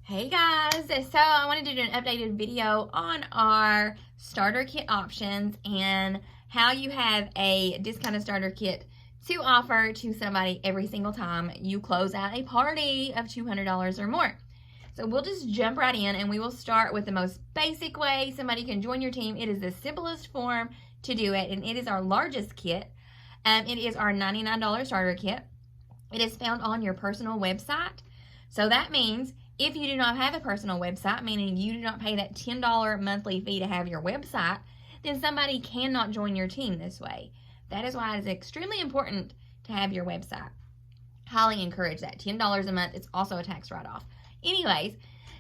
Hey guys, so I wanted to do an updated video on our starter kit options and how you have a discounted starter kit to offer to somebody every single time you close out a party of $200 or more. So we'll just jump right in and we will start with the most basic way somebody can join your team. It is the simplest form to do it, and it is our largest kit. It is our $99 starter kit. It is found on your personal website. So that means if you do not have a personal website, meaning you do not pay that $10 monthly fee to have your website, then somebody cannot join your team this way. That is why it is extremely important to have your website. Highly encourage that. $10 a month, it's also a tax write-off. Anyways,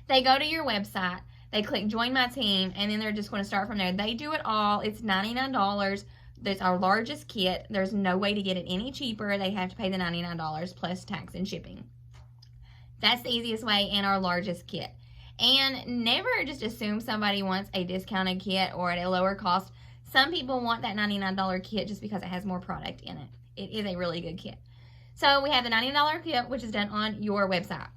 they go to your website, they click join my team, and then they're just going to start from there. They do it all. It's $99. That's our largest kit. There's no way to get it any cheaper. They have to pay the $99 plus tax and shipping. That's the easiest way and our largest kit. And never just assume somebody wants a discounted kit or at a lower cost. Some people want that $99 kit just because it has more product in it. It is a really good kit. So we have the $99 kit, which is done on your website.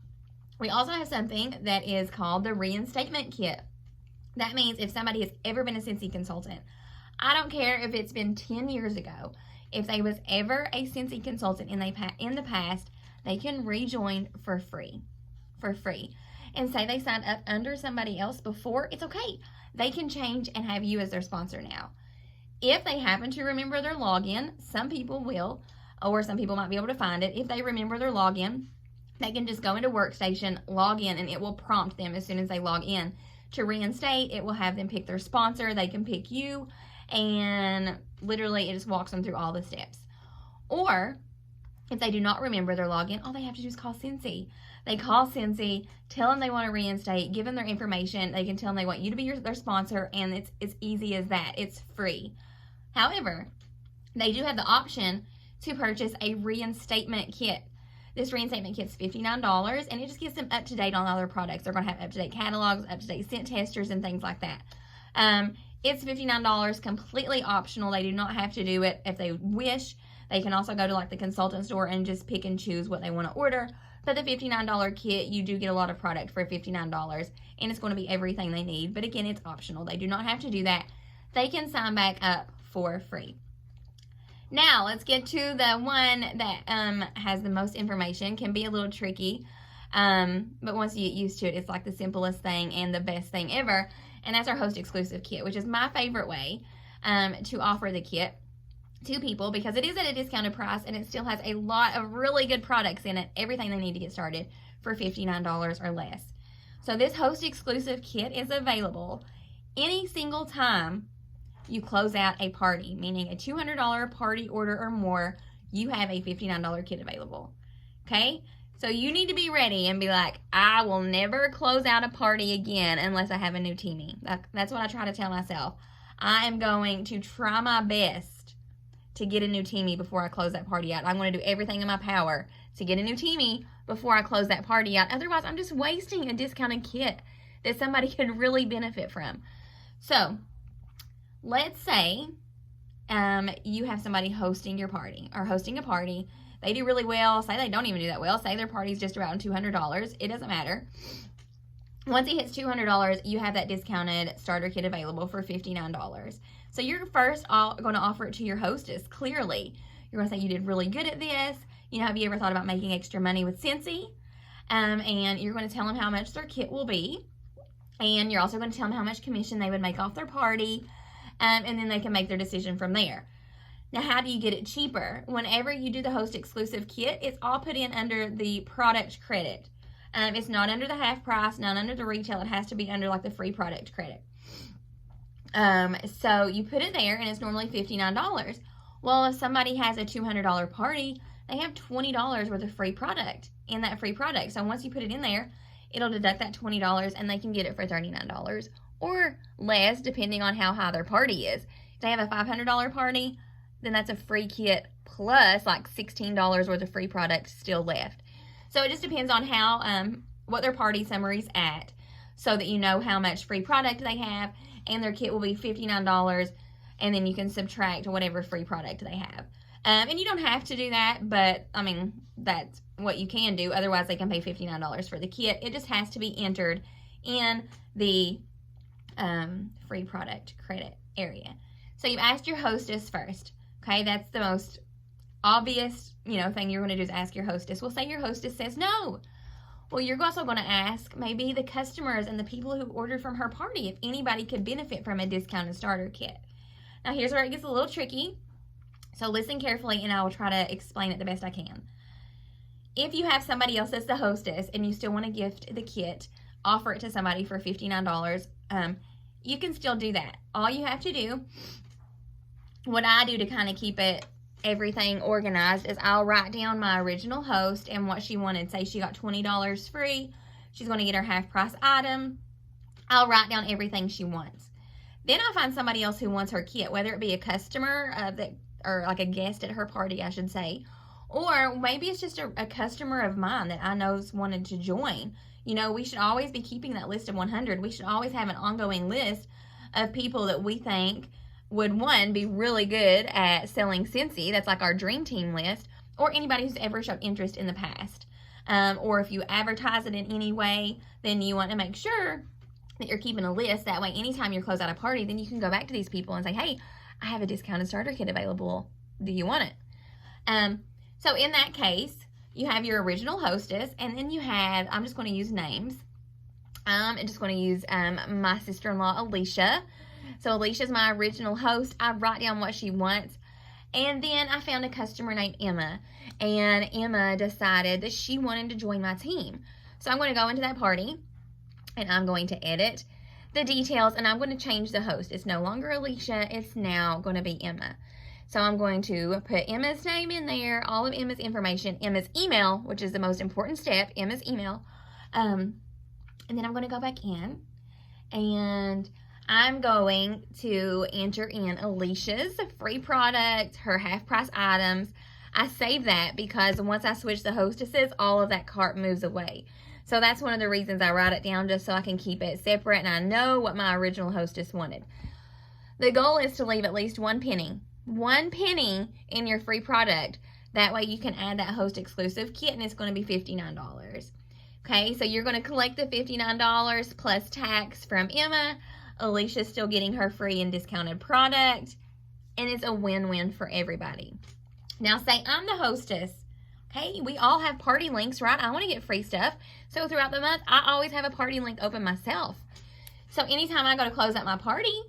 We also have something that is called the reinstatement kit. That means if somebody has ever been a Scentsy consultant, I don't care if it's been 10 years ago, if they was ever a Scentsy consultant in the past, they can rejoin for free. And say they signed up under somebody else before, it's okay. They can change and have you as their sponsor now. If they happen to remember their login, some people will, or some people might be able to find it. If they remember their login, they can just go into Workstation, log in, and it will prompt them as soon as they log in to reinstate. It will have them pick their sponsor. They can pick you, and literally it just walks them through all the steps. Or if they do not remember their login, all they have to do is call Scentsy. They call Scentsy, tell them they want to reinstate, give them their information. They can tell them they want you to be their sponsor, and it's as easy as that. It's free. However, they do have the option to purchase a reinstatement kit. This reinstatement kit's $59, and it just gets them up to date on all their products. They're going to have up to date catalogs, up to date scent testers, and things like that. It's $59, completely optional. They do not have to do it if they wish. They can also go to like the consultant store and just pick and choose what they want to order. But the $59 kit, you do get a lot of product for $59, and it's going to be everything they need. But again, it's optional. They do not have to do that. They can sign back up for free. Now, let's get to the one that has the most information. Can be a little tricky, but once you get used to it, it's like the simplest thing and the best thing ever. And that's our host exclusive kit, which is my favorite way to offer the kit to people because it is at a discounted price and it still has a lot of really good products in it, everything they need to get started for $59 or less. So this host exclusive kit is available any single time you close out a party, meaning a $200 party order or more, you have a $59 kit available. Okay? So you need to be ready and be like, I will never close out a party again unless I have a new teamie. That's what I try to tell myself. I am going to try my best to get a new teamie before I close that party out. I'm going to do everything in my power to get a new teamie before I close that party out. Otherwise, I'm just wasting a discounted kit that somebody could really benefit from. So let's say you have somebody hosting your party or hosting a party. They do really well. Say they don't even do that well. Say their party's just around $200. It doesn't matter. Once it hits $200, you have that discounted starter kit available for $59. So you're first going to offer it to your hostess. Clearly, you're going to say you did really good at this. You know, have you ever thought about making extra money with Scentsy? And you're going to tell them how much their kit will be. And you're also going to tell them how much commission they would make off their party. And then they can make their decision from there. Now, how do you get it cheaper? Whenever you do the host exclusive kit, it's all put in under the product credit. It's not under the half price, not under the retail. It has to be under like the free product credit. So you put it there, and it's normally $59. Well, if somebody has a $200 party, they have $20 worth of free product in that free product. So once you put it in there, it'll deduct that $20, and they can get it for $39 or less, depending on how high their party is. If they have a $500 party, then that's a free kit plus like $16 worth of free product still left. So it just depends on how what their party summary's at, so that you know how much free product they have, and their kit will be $59, and then you can subtract whatever free product they have. And you don't have to do that, but I mean, that's what you can do. Otherwise, they can pay $59 for the kit. It just has to be entered in the free product credit area. So you've asked your hostess first. Okay, that's the most obvious, thing you're going to do is ask your hostess. Well, say your hostess says no. Well, you're also going to ask maybe the customers and the people who ordered from her party if anybody could benefit from a discounted starter kit. Now, here's where it gets a little tricky. So listen carefully, and I will try to explain it the best I can. If you have somebody else that's the hostess and you still want to gift the kit, offer it to somebody for $59, you can still do that. All you have to do, what I do to kind of keep everything organized, is I'll write down my original host and what she wanted. Say she got $20 free. She's going to get her half price item. I'll write down everything she wants. Then I'll find somebody else who wants her kit, whether it be a customer or like a guest at her party, I should say. Or maybe it's just a customer of mine that I know's wanted to join. We should always be keeping that list of 100. We should always have an ongoing list of people that we think would, one, be really good at selling Scentsy. That's like our dream team list. Or anybody who's ever showed interest in the past. Or if you advertise it in any way, then you want to make sure that you're keeping a list. That way, anytime you close out a party, then you can go back to these people and say, hey, I have a discounted starter kit available. Do you want it? So in that case, you have your original hostess, and then you have, I'm just going to use names. I'm just going to use my sister-in-law, Alicia. So Alicia's my original host. I write down what she wants. And then I found a customer named Emma. And Emma decided that she wanted to join my team. So I'm going to go into that party, and I'm going to edit the details, and I'm going to change the host. It's no longer Alicia. It's now going to be Emma. So I'm going to put Emma's name in there, all of Emma's information, Emma's email, which is the most important step, Emma's email. And then I'm going to go back in, and I'm going to enter in Alicia's free product, her half-price items. I save that because once I switch the hostesses, all of that cart moves away. So that's one of the reasons I write it down, just so I can keep it separate and I know what my original hostess wanted. The goal is to leave at least 1 penny. 1 penny in your free product. That way you can add that host exclusive kit, and it's going to be $59. Okay, so you're going to collect the $59 plus tax from Emma. Alicia's still getting her free and discounted product, and it's a win-win for everybody. Now say I'm the hostess. Okay, we all have party links, right? I want to get free stuff. So throughout the month, I always have a party link open myself. So anytime I go to close out my party,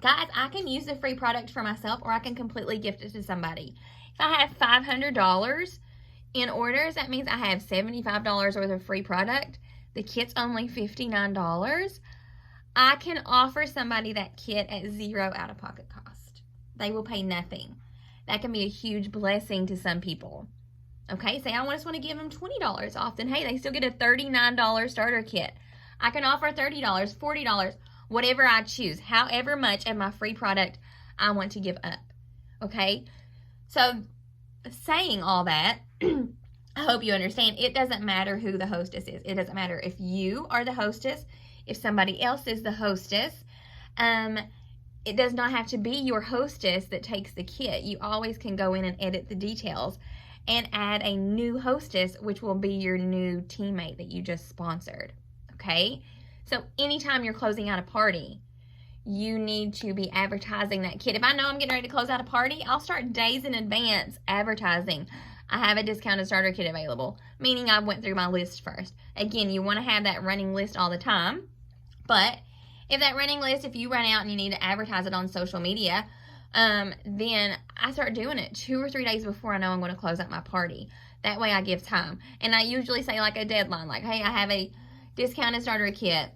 guys, I can use the free product for myself, or I can completely gift it to somebody. If I have $500 in orders, that means I have $75 worth of free product. The kit's only $59. I can offer somebody that kit at zero out-of-pocket cost. They will pay nothing. That can be a huge blessing to some people. Okay, say I just want to give them $20 off, then hey, they still get a $39 starter kit. I can offer $30, $40, whatever I choose, however much of my free product I want to give up. Okay, so saying all that, I hope you understand, it doesn't matter who the hostess is. It doesn't matter if you are the hostess, if somebody else is the hostess. It does not have to be your hostess that takes the kit. You always can go in and edit the details and add a new hostess, which will be your new teammate that you just sponsored. Okay? So anytime you're closing out a party, you need to be advertising that kit. If I know I'm getting ready to close out a party, I'll start days in advance advertising. I have a discounted starter kit available, meaning I went through my list first. Again, you want to have that running list all the time, but if that running list, if you run out and you need to advertise it on social media, then I start doing it 2 or 3 days before I know I'm going to close out my party. That way I give time. And I usually say like a deadline, like, hey, I have a discounted starter kit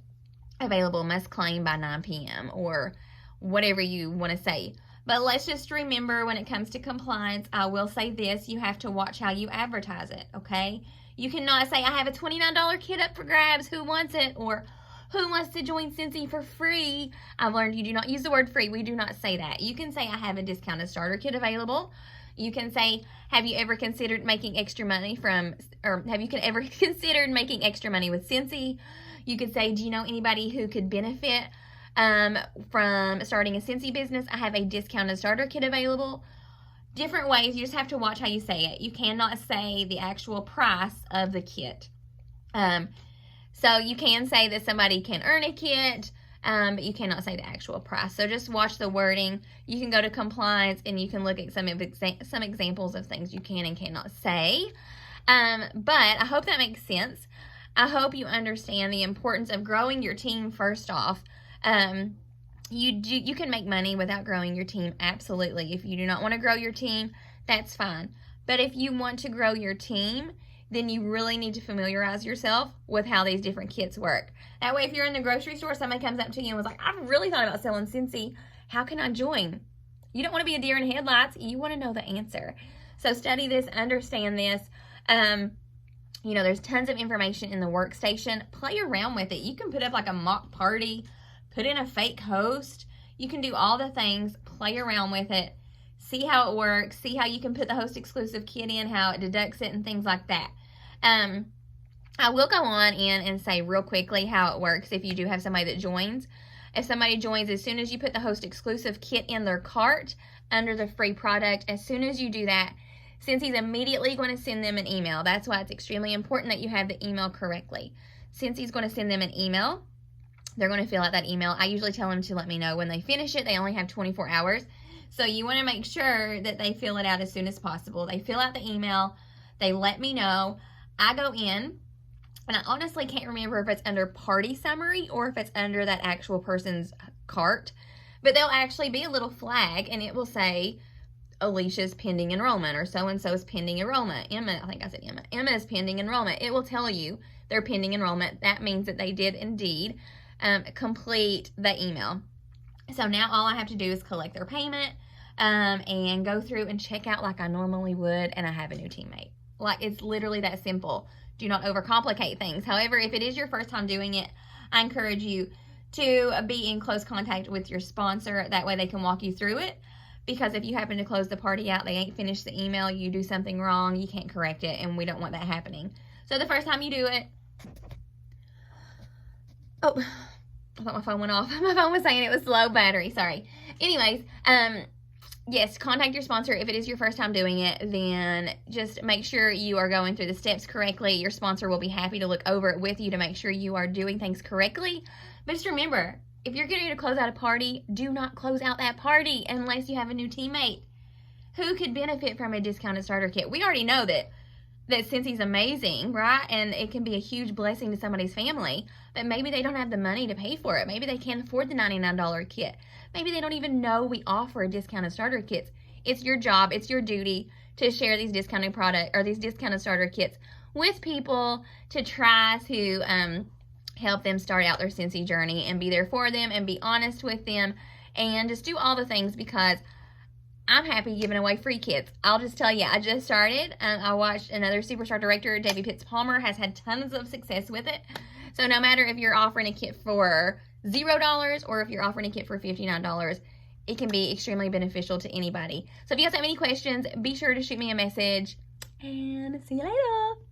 available, must claim by 9 p.m. or whatever you want to say. But let's just remember, when it comes to compliance, I will say this, you have to watch how you advertise it, okay? You cannot say, I have a $29 kit up for grabs, who wants it? Or who wants to join Scentsy for free? I've learned you do not use the word free. We do not say that. You can say, I have a discounted starter kit available. You can say, have you ever considered making extra money ever considered making extra money with Scentsy? You could say, do you know anybody who could benefit from starting a Scentsy business? I have a discounted starter kit available. different ways. You just have to watch how you say it. You cannot say the actual price of the kit. So you can say that somebody can earn a kit, but you cannot say the actual price. So just watch the wording. You can go to compliance and you can look at some examples of things you can and cannot say. But I hope that makes sense. I hope you understand the importance of growing your team first off. You can make money without growing your team, absolutely. If you do not want to grow your team, that's fine. But if you want to grow your team, then you really need to familiarize yourself with how these different kits work. That way, if you're in the grocery store, somebody comes up to you and was like, I've really thought about selling Scentsy. How can I join? You don't want to be a deer in headlights. You want to know the answer. So study this, understand this. You know, there's tons of information in the workstation. Play around with it. You can put up like a mock party, put in a fake host. You can do all the things, play around with it, see how it works, see how you can put the host exclusive kit in, how it deducts it and things like that. I will go on in and say real quickly how it works if you do have somebody that joins. If somebody joins, as soon as you put the host exclusive kit in their cart under the free product, as soon as you do that, Scentsy's immediately going to send them an email. That's why it's extremely important that you have the email correctly. Scentsy's going to send them an email. They're going to fill out that email. I usually tell them to let me know when they finish it. They only have 24 hours. So you want to make sure that they fill it out as soon as possible. They fill out the email. They let me know. I go in, and I honestly can't remember if it's under party summary or if it's under that actual person's cart. But there'll actually be a little flag, and it will say Alicia's pending enrollment or so-and-so's pending enrollment. Emma, I think I said Emma. Emma is pending enrollment. It will tell you their pending enrollment. That means that they did indeed complete the email. So now all I have to do is collect their payment and go through and check out like I normally would, and I have a new teammate. Like, it's literally that simple. Do not overcomplicate things. However, if it is your first time doing it, I encourage you to be in close contact with your sponsor. That way they can walk you through it. Because if you happen to close the party out, they ain't finished the email, you do something wrong, you can't correct it, and we don't want that happening. So the first time you do it, oh, I thought my phone went off. My phone was saying it was low battery, sorry. Anyways, yes, contact your sponsor. If it is your first time doing it, then just make sure you are going through the steps correctly. Your sponsor will be happy to look over it with you to make sure you are doing things correctly. But just remember, if you're getting to close out a party, do not close out that party unless you have a new teammate. Who could benefit from a discounted starter kit? We already know that Scentsy's amazing, right? And it can be a huge blessing to somebody's family, but maybe they don't have the money to pay for it. Maybe they can't afford the $99 kit. Maybe they don't even know we offer discounted starter kits. It's your job, it's your duty to share these discounted product or these discounted starter kits with people to try to help them start out their Scentsy journey and be there for them and be honest with them and just do all the things, because I'm happy giving away free kits. I'll just tell you, I just started. I watched another Superstar director, Debbie Pitts Palmer, has had tons of success with it. So no matter if you're offering a kit for $0 or if you're offering a kit for $59, it can be extremely beneficial to anybody. So if you guys have any questions, be sure to shoot me a message, and see you later.